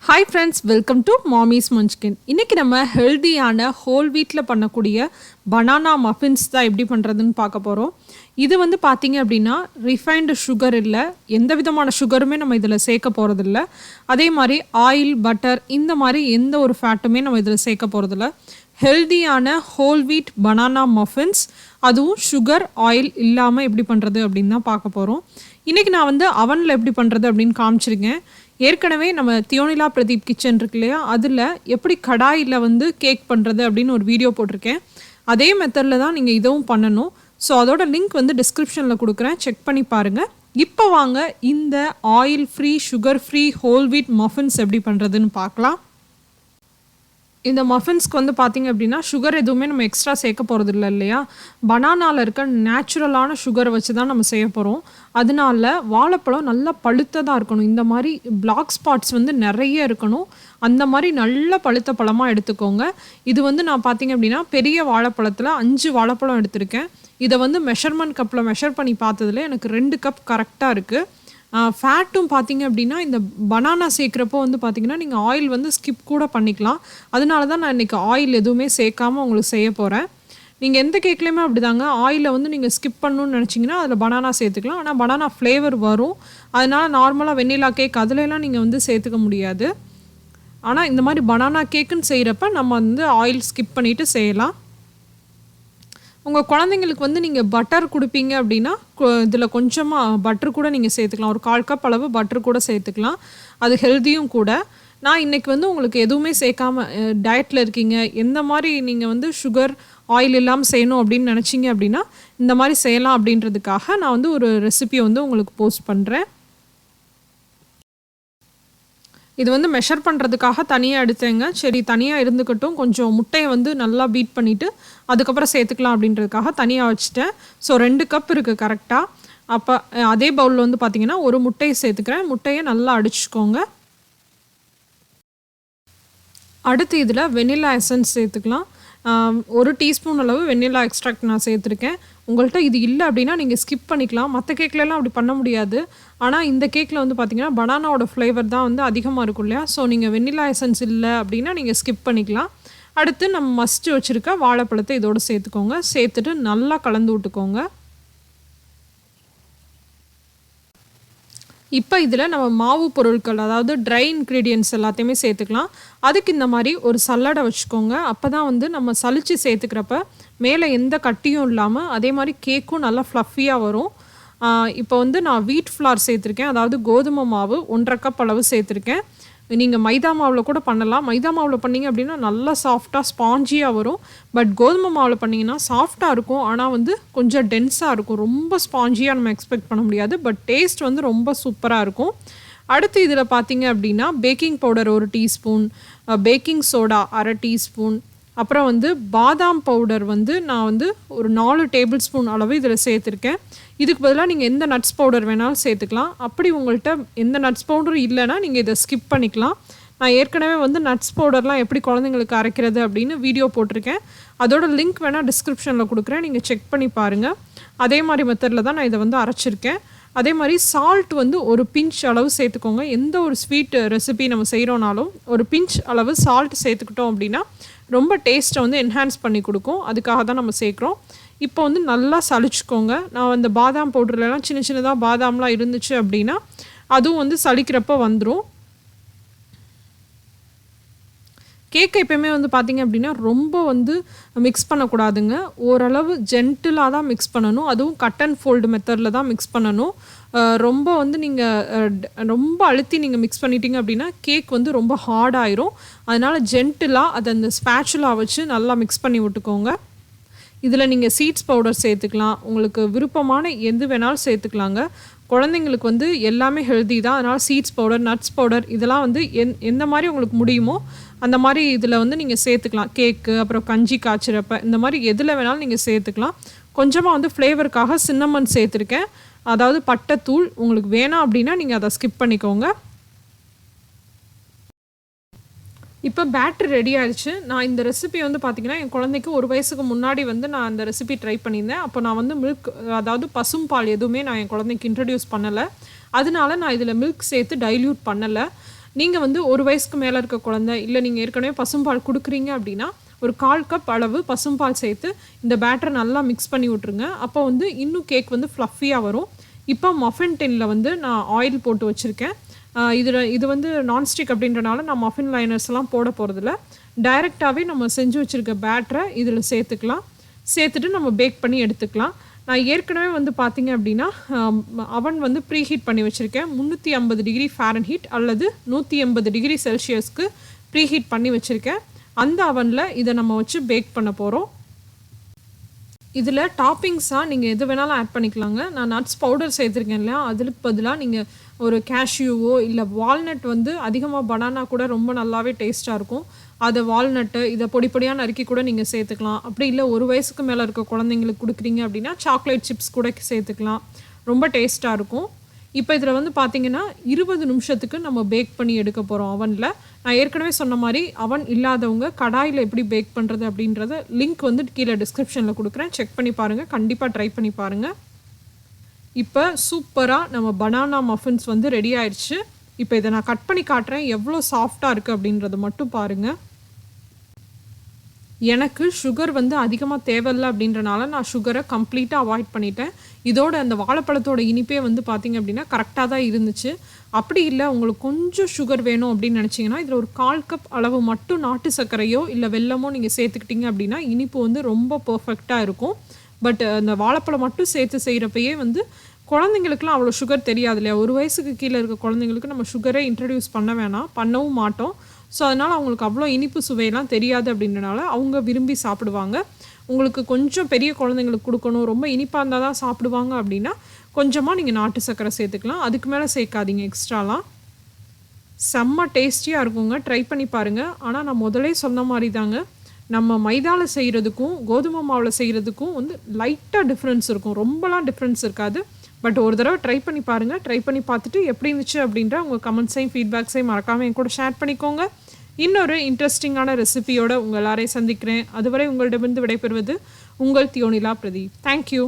Hi friends, welcome to Mommy's Munchkin. இன்னைக்கு நம்ம ஹெல்தியான ஹோல் வீட்டில் பண்ணக்கூடிய பனானா மஃபின்ஸ் தான் எப்படி பண்ணுறதுன்னு பார்க்க போகிறோம். இது வந்து பார்த்தீங்க அப்படின்னா ரிஃபைன்டு சுகர் இல்லை, எந்த விதமான சுகருமே நம்ம இதில் சேர்க்க போகிறதில்ல. அதே மாதிரி ஆயில், பட்டர் இந்த மாதிரி எந்த ஒரு ஃபேட்டுமே நம்ம இதில் சேர்க்க போகிறதில்ல. ஹெல்தியான ஹோல் வீட் பனானா மஃபின்ஸ், அதுவும் சுகர் ஆயில் இல்லாமல் எப்படி பண்ணுறது அப்படின்னு தான் பார்க்க போகிறோம். இன்றைக்கி நான் வந்து அவனில் எப்படி பண்ணுறது அப்படின்னு காமிச்சிருக்கேன். ஏற்கனவே நம்ம thiyonilapradeep கிச்சன் இருக்கு இல்லையா, அதில் எப்படி கடாயில் வந்து கேக் பண்ணுறது அப்படின்னு ஒரு வீடியோ போட்டிருக்கேன். அதே மெத்தடில் தான் நீங்கள் இதுவும் பண்ணணும். ஸோ அதோட லிங்க் வந்து டிஸ்கிரிப்ஷனில் கொடுக்குறேன், செக் பண்ணி பாருங்கள். இப்போ வாங்க இந்த oil free, sugar free whole wheat muffins எப்படி பண்ணுறதுன்னு பார்க்கலாம். இந்த மஃபின்ஸ்க்கு வந்து பார்த்திங்க அப்படின்னா சுகர் எதுவுமே நம்ம எக்ஸ்ட்ரா சேர்க்க போகிறது இல்லை இல்லையா, பனானாவில் இருக்க நேச்சுரலான சுகரை வச்சு தான் நம்ம செய்ய போகிறோம். அதனால வாழைப்பழம் நல்லா பழுத்ததாக இருக்கணும். இந்த மாதிரி பிளாக் ஸ்பாட்ஸ் வந்து நிறைய இருக்கணும். அந்த மாதிரி நல்ல பழுத்த பழமாக எடுத்துக்கோங்க. இது வந்து நான் பார்த்திங்க அப்படின்னா பெரிய வாழைப்பழத்தில் 5 வாழைப்பழம் எடுத்திருக்கேன். இதை வந்து மெஷர்மெண்ட் கப்பில் மெஷர் பண்ணி பார்த்ததுல எனக்கு 2 கப் கரெக்டாக இருக்குது. ஃபேட்டும் பார்த்திங்க அப்படின்னா இந்த பனானா சேர்க்குறப்போ வந்து பார்த்திங்கன்னா நீங்கள் ஆயில் வந்து ஸ்கிப் கூட பண்ணிக்கலாம். அதனால தான் நான் இன்றைக்கி ஆயில் எதுவுமே சேர்க்காமல் உங்களுக்கு செய்ய போகிறேன். நீங்கள் எந்த கேக்லேயுமே அப்படி தாங்க, ஆயிலை வந்து நீங்கள் ஸ்கிப் பண்ணணும்னு நினச்சிங்கன்னா அதில் பனானா சேர்த்துக்கலாம். ஆனால் பனானா ஃப்ளேவர் வரும். அதனால் நார்மலாக வெண்ணிலா கேக் அதிலெல்லாம் நீங்கள் வந்து சேர்த்துக்க முடியாது. ஆனால் இந்த மாதிரி பனானா கேக்குன்னு செய்கிறப்ப நம்ம வந்து ஆயில் ஸ்கிப் பண்ணிவிட்டு செய்யலாம். உங்கள் குழந்தைங்களுக்கு வந்து நீங்கள் பட்டர் கொடுப்பீங்க அப்படின்னா இதில் கொஞ்சமாக பட்டர் கூட நீங்கள் சேர்த்துக்கலாம். ஒரு 1/4 கப் அளவு பட்டர் கூட சேர்த்துக்கலாம். அது ஹெல்த்தியும் கூட. நான் இன்றைக்கி வந்து உங்களுக்கு எதுவுமே சேர்க்காமல் டயட்டில் இருக்கீங்க, எந்த மாதிரி நீங்கள் வந்து சுகர் ஆயில் இல்லாமல் செய்யணும் அப்படின்னு நினச்சிங்க அப்படின்னா இந்த மாதிரி செய்யலாம் அப்படின்றதுக்காக நான் வந்து ஒரு ரெசிபியை வந்து உங்களுக்கு போஸ்ட் பண்ணுறேன். இது வந்து மெஷர் பண்ணுறதுக்காக தனியாக எடுத்தேங்க. சரி, தனியாக இருந்துக்கட்டும், கொஞ்சம் முட்டையை வந்து நல்லா பீட் பண்ணிவிட்டு அதுக்கப்புறம் சேர்த்துக்கலாம் அப்படின்றதுக்காக தனியாக வச்சுட்டேன். ஸோ 2 கப் இருக்குது கரெக்டாக. அப்போ அதே பவுலில் வந்து பார்த்திங்கன்னா ஒரு முட்டையை சேர்த்துக்கிறேன். முட்டையை நல்லா அடிச்சுக்கோங்க. அடுத்து இதில் வெண்ணிலா எசன்ஸ் சேர்த்துக்கலாம். 1 டீஸ்பூன் அளவு வெண்ணிலா எக்ஸ்ட்ராக்ட் நான் சேர்த்துருக்கேன். உங்கள்கிட்ட இது இல்லை அப்படின்னா நீங்கள் ஸ்கிப் பண்ணிக்கலாம். மற்ற கேக்லலாம் அப்படி பண்ண முடியாது. ஆனால் இந்த கேக்கில் வந்து பார்த்திங்கன்னா பனானாவோட ஃப்ளேவர் தான் வந்து அதிகமாக இருக்கும் இல்லையா. ஸோ நீங்கள் வெண்ணிலா எசன்ஸ் இல்லை அப்படின்னா நீங்கள் ஸ்கிப் பண்ணிக்கலாம். அடுத்து நம்ம மஸ்ட்டு வச்சுருக்க வாழைப்பழத்தை இதோடு சேர்த்துக்கோங்க. சேர்த்துட்டு நல்லா கலந்து விட்டுக்கோங்க. இப்போ இதில் நம்ம மாவு பொருட்கள், அதாவது ட்ரை இன்க்ரீடியன்ட்ஸ் எல்லாத்தையுமே சேர்த்துக்கலாம். அதுக்கு இந்த மாதிரி ஒரு சல்லடை வச்சுக்கோங்க. அப்போ தான் வந்து நம்ம சலித்து சேர்த்துக்கிறப்ப மேலே எந்த கட்டியும் இல்லாமல் அதே மாதிரி கேக்கும் நல்லா ஃப்ளஃபியாக வரும். இப்போ வந்து நான் வீட் ஃப்ளார் சேர்த்துருக்கேன், அதாவது கோதுமை மாவு 1/2 கப் அளவு சேர்த்துருக்கேன். நீங்கள் மைதா மாவில் கூட பண்ணலாம். மைதா மாவில் பண்ணிங்க அப்படின்னா நல்லா சாஃப்டாக ஸ்பாஞ்சியாக வரும். பட் கோதுமை மாவில் பண்ணிங்கன்னா சாஃப்டாக இருக்கும், ஆனால் வந்து கொஞ்சம் டென்ஸாக இருக்கும். ரொம்ப ஸ்பாஞ்சியாக நம்ம எக்ஸ்பெக்ட் பண்ண முடியாது. பட் டேஸ்ட் வந்து ரொம்ப சூப்பராக இருக்கும். அடுத்து இதில் பார்த்தீங்க அப்படின்னா baking powder 1 teaspoon, baking soda 1/2 teaspoon, அப்புறம் வந்து பாதாம் பவுடர் வந்து நான் வந்து ஒரு 4 டேபிள் ஸ்பூன் அளவு இதில் சேர்த்துருக்கேன். இதுக்கு பதிலாக நீங்கள் எந்த நட்ஸ் பவுடர் வேணாலும் சேர்த்துக்கலாம். அப்படி உங்கள்கிட்ட எந்த நட்ஸ் பவுடரும் இல்லைன்னா நீங்கள் இதை ஸ்கிப் பண்ணிக்கலாம். நான் ஏற்கனவே வந்து நட்ஸ் பவுடர்லாம் எப்படி குழந்தைங்களுக்கு அரைக்கிறது அப்படின்னு வீடியோ போட்டிருக்கேன். அதோட லிங்க் வேணால் டிஸ்கிரிப்ஷனில் கொடுக்குறேன், நீங்கள் செக் பண்ணி பாருங்கள். அதே மாதிரி மெத்தடில் தான் நான் இதை வந்து அரைச்சிருக்கேன். அதே மாதிரி சால்ட் வந்து ஒரு பிஞ்ச் அளவு சேர்த்துக்கோங்க. எந்த ஒரு ஸ்வீட் ரெசிபி நம்ம செய்கிறோனாலும் ஒரு பிஞ்ச் அளவு சால்ட் சேர்த்துக்கிட்டோம் அப்படின்னா ரொம்ப டேஸ்ட்டை வந்து என்ஹான்ஸ் பண்ணி கொடுக்கும். அதுக்காக தான் நம்ம சேர்க்குறோம். இப்போ வந்து நல்லா சலிச்சுக்கோங்க. நான் அந்த பாதாம் பவுடர்லாம் சின்ன சின்னதாக பாதாம்லாம் இருந்துச்சு அப்படின்னா அதுவும் வந்து சலிக்கிறப்ப வந்துடும். கேக்கை எப்போயுமே வந்து பார்த்திங்க அப்படின்னா ரொம்ப வந்து மிக்ஸ் பண்ணக்கூடாதுங்க. ஓரளவு ஜென்டிலாக தான் மிக்ஸ் பண்ணணும். அதுவும் கட் அண்ட் ஃபோல்டு மெத்தடில் தான் மிக்ஸ் பண்ணணும். ரொம்ப வந்து நீங்கள் ரொம்ப அழுத்தி நீங்கள் மிக்ஸ் பண்ணிட்டீங்க அப்படின்னா கேக் வந்து ரொம்ப ஹார்டாயிரும். அதனால் ஜென்டிலாக அதை அந்த ஸ்பேச்சுலா வச்சு நல்லா மிக்ஸ் பண்ணி விட்டுக்கோங்க. இதில் நீங்கள் சீட்ஸ் பவுடர் சேர்த்துக்கலாம். உங்களுக்கு விருப்பமான எது வேணாலும் சேர்த்துக்கலாங்க. குழந்தைங்களுக்கு வந்து எல்லாமே ஹெல்தி தான். அதனால் சீட்ஸ் பவுடர், நட்ஸ் பவுடர் இதெல்லாம் வந்து எந்த மாதிரி உங்களுக்கு முடியுமோ அந்த மாதிரி இதில் வந்து நீங்கள் சேர்த்துக்கலாம். கேக்கு, அப்புறம் கஞ்சி காய்ச்சிறப்ப இந்த மாதிரி எதில் வேணாலும் நீங்கள் சேர்த்துக்கலாம். கொஞ்சமாக வந்து ஃப்ளேவருக்காக சின்னமன் சேர்த்துருக்கேன், அதாவது பட்டைத்தூள். உங்களுக்கு வேணாம் அப்படின்னா நீங்கள் அதை ஸ்கிப் பண்ணிக்கோங்க. இப்போ பேட்டரி ரெடி ஆயிடுச்சு. நான் இந்த ரெசிபி வந்து பார்த்திங்கன்னா என் குழந்தைக்கு 1 வயசுக்கு முன்னாடி வந்து நான் அந்த ரெசிபி ட்ரை பண்ணியிருந்தேன். அப்போ நான் வந்து மில்க், அதாவது பசும்பால் எதுவுமே நான் என் குழந்தைக்கு இன்ட்ரடியூஸ் பண்ணலை. அதனால நான் இதில் மில்க் சேர்த்து டைல்யூட் பண்ணலை. நீங்கள் வந்து 1 வயசுக்கு மேலே இருக்க குழந்தை, இல்லை நீங்கள் ஏற்கனவே பசும்பால் கொடுக்குறீங்க அப்படின்னா ஒரு 1/4 கப் அளவு பசும்பால் சேர்த்து இந்த பேட்டரை நல்லா மிக்ஸ் பண்ணி விட்ருங்க. அப்போ வந்து இன்னும் கேக் வந்து ஃப்ளஃபியாக வரும். இப்போ மஃபின் டின்னில் வந்து நான் ஆயில் போட்டு வச்சுருக்கேன். இது வந்து நான்ஸ்டிக் அப்படின்றனால நான் மஃபின் லைனர்ஸ்லாம் போட போகிறதில்ல. டைரெக்டாகவே நம்ம செஞ்சு வச்சுருக்க பேட்டரை இதில் சேர்த்துக்கலாம். சேர்த்துட்டு நம்ம பேக் பண்ணி எடுத்துக்கலாம். நான் ஏற்கனவே வந்து பார்த்திங்க அப்படின்னா அவன் வந்து ப்ரீ ஹீட் பண்ணி வச்சுருக்கேன். 350 டிகிரி ஃபாரன்ஹீட் அல்லது 180 டிகிரி செல்சியஸ்க்கு ப்ரீ ஹீட் பண்ணி வச்சுருக்கேன். அந்த அவனில் இதை நம்ம வச்சு பேக் பண்ண போகிறோம். இதில் டாப்பிங்ஸாக நீங்கள் எது வேணாலும் ஆட் பண்ணிக்கலாங்க. நான் நட்ஸ் பவுடர் சேர்த்துருக்கேன் இல்லையா, அதுக்கு பதிலாக நீங்கள் ஒரு கேஷ்யூவோ இல்லை வால்நட் வந்து அதிகமாக பனானா கூட ரொம்ப நல்லாவே டேஸ்ட்டாக இருக்கும். அதை வால்நட்டு இதை பொடி பொடியாக நறுக்கி கூட நீங்கள் சேர்த்துக்கலாம். அப்படி இல்லை 1 வயசுக்கு மேலே இருக்க குழந்தைங்களுக்கு கொடுக்குறீங்க அப்படின்னா சாக்லேட் சிப்ஸ் கூட சேர்த்துக்கலாம். ரொம்ப டேஸ்ட்டாக இருக்கும். இப்போ இதில் வந்து பார்த்திங்கன்னா 20 நிமிஷத்துக்கு நம்ம பேக் பண்ணி எடுக்க போகிறோம் அவனில். நான் ஏற்கனவே சொன்ன மாதிரி அவன் இல்லாதவங்க கடாயில் எப்படி பேக் பண்ணுறது அப்படின்றத லிங்க் வந்து கீழே டிஸ்கிரிப்ஷனில் கொடுக்குறேன். செக் பண்ணி பாருங்கள். கண்டிப்பாக ட்ரை பண்ணி பாருங்கள். இப்போ சூப்பராக நம்ம பனானா மஃபின்ஸ் வந்து ரெடி ஆயிடுச்சு. இப்போ இதை நான் கட் பண்ணி காட்டுறேன் எவ்வளோ சாஃப்டாக இருக்குது அப்படின்றத மட்டும் பாருங்கள். எனக்கு சுகர் வந்து அதிகமாக தேவையில்லை அப்படின்றனால நான் சுகரை கம்ப்ளீட்டாக அவாய்ட் பண்ணிட்டேன். இதோட அந்த வாழைப்பழத்தோட இனிப்பே வந்து பார்த்திங்க அப்படின்னா கரெக்டாக தான் இருந்துச்சு. அப்படி இல்லை உங்களுக்கு கொஞ்சம் சுகர் வேணும் அப்படின்னு நினச்சிங்கன்னா இதில் ஒரு 1/4 கப் அளவு மட்டும் நாட்டு சர்க்கரையோ இல்லை வெல்லமோ நீங்கள் சேர்த்துக்கிட்டிங்க அப்படின்னா இனிப்பு வந்து ரொம்ப பர்ஃபெக்டாக இருக்கும். பட் அந்த வாழைப்பழம் மட்டும் சேர்த்து செய்கிறப்பயே வந்து குழந்தைங்களுக்குலாம் அவ்வளோ சுகர் தெரியாது இல்லையா. 1 வயசுக்கு கீழே இருக்க குழந்தைங்களுக்கு நம்ம சுகரே இன்ட்ரடியூஸ் பண்ண வேணாம், பண்ணவும் மாட்டோம். ஸோ அதனால் அவங்களுக்கு அவ்வளோ இனிப்பு சுவையெல்லாம் தெரியாது அப்படின்றனால அவங்க விரும்பி சாப்பிடுவாங்க. உங்களுக்கு கொஞ்சம் பெரிய குழந்தைங்களுக்கு கொடுக்கணும், ரொம்ப இனிப்பாக இருந்தால் தான் சாப்பிடுவாங்க அப்படின்னா கொஞ்சமாக நீங்கள் நாட்டு சர்க்கரை சேர்த்துக்கலாம். அதுக்கு மேலே சேர்க்காதீங்க எக்ஸ்ட்ராலாம். செம்ம டேஸ்டியாக இருக்குங்க, ட்ரை பண்ணி பாருங்கள். ஆனால் நான் முதலே சொன்ன மாதிரி தாங்க, நம்ம மைதாவில் செய்கிறதுக்கும் கோதுமை மாவில் செய்கிறதுக்கும் வந்து லைட்டாக டிஃப்ரென்ஸ் இருக்கும், ரொம்பலாம் டிஃப்ரென்ஸ் இருக்காது. பட் ஒரு தடவை ட்ரை பண்ணி பாருங்கள். ட்ரை பண்ணி பார்த்துட்டு எப்படி இருந்துச்சு அப்படின்ற உங்கள் கமெண்ட்ஸையும் ஃபீட்பேக்ஸையும் மறக்காமல் என் கூட ஷேர் பண்ணிக்கோங்க. இன்னொரு இன்ட்ரெஸ்டிங்கான ரெசிபியோடு உங்கள் எல்லாரையும் சந்திக்கிறேன். அதுவரை உங்களிடமிருந்து விடைபெறுவது உங்கள் தியோனிலா பிரதீப். தேங்க்யூ.